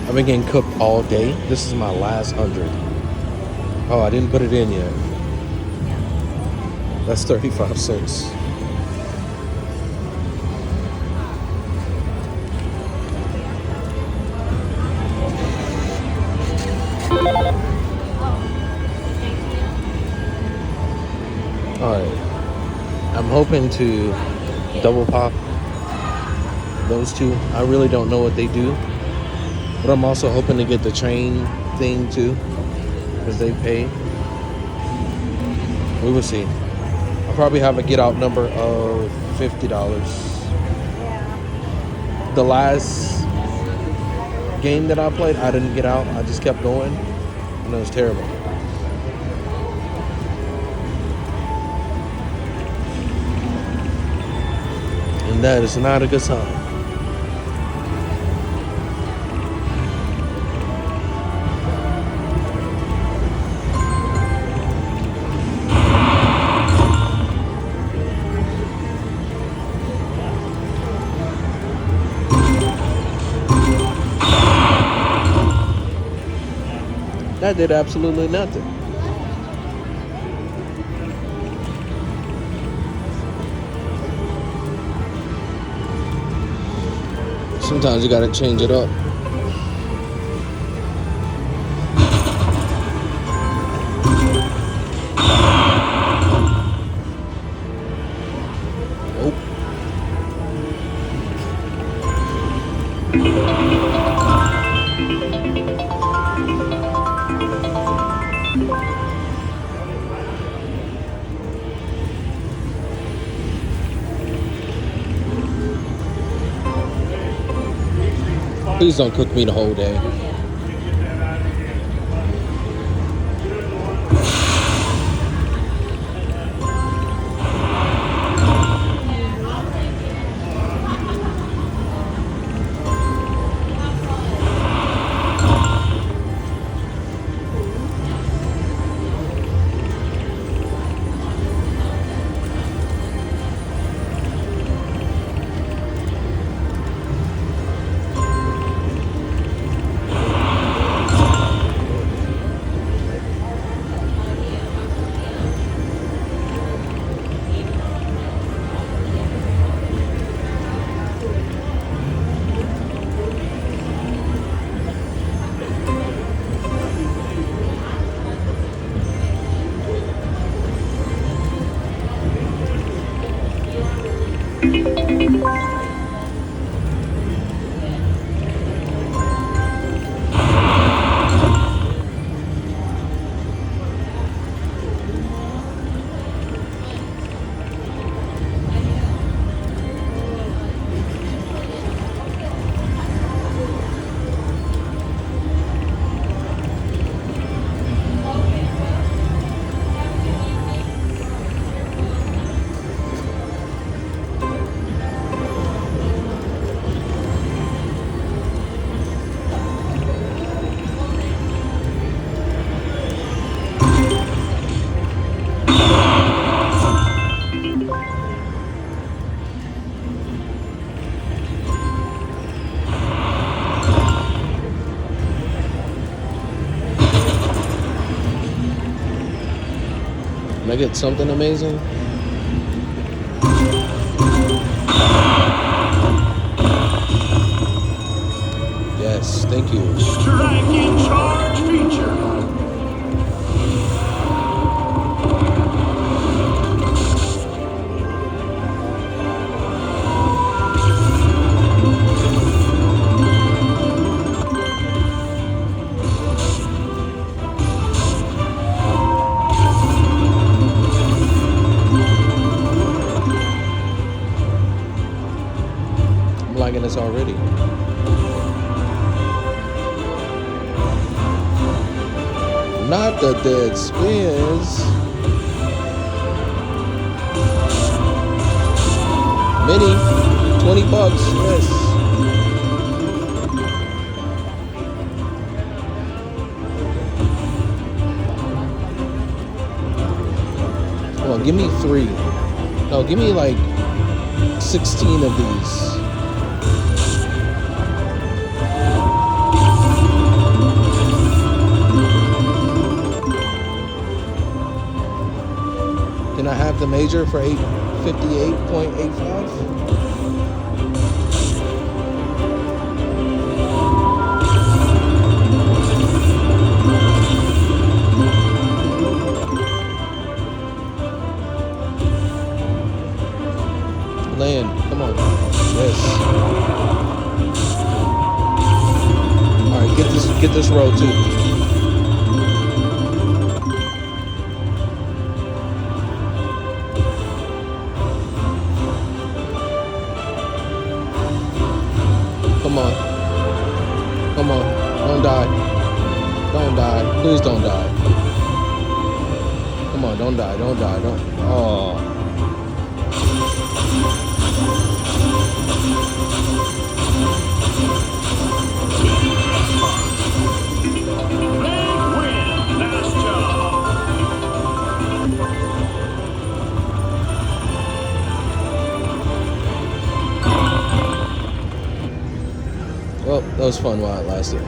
I've been getting cooked all day. This is my last 100. Oh, I didn't put it in yet. That's 35 cents. Alright. I'm hoping to double pop those two. I really don't know what they do. But I'm also hoping to get the train thing too. Because they pay. We will see. I'll probably have a get out number of $50. The last game that I played, I didn't get out. I just kept going. And it was terrible. And that is not a good sign. That did absolutely nothing. Sometimes you gotta change it up. Please don't cook me the whole day. Can I get something amazing? Yes, thank you. Strike in charge feature. I'm liking this already. Not the dead spins. Mini, $20, yes. Well, give me 3. No, give me like 16 of these. have the major for 858.85. Land, come on. Yes. All right, get this row too. Come on. Come on. Don't die. Don't die. Please don't die. Come on, don't die. Don't die. Don't. Oh. Big win. Nice job. Well, that was fun while it lasted.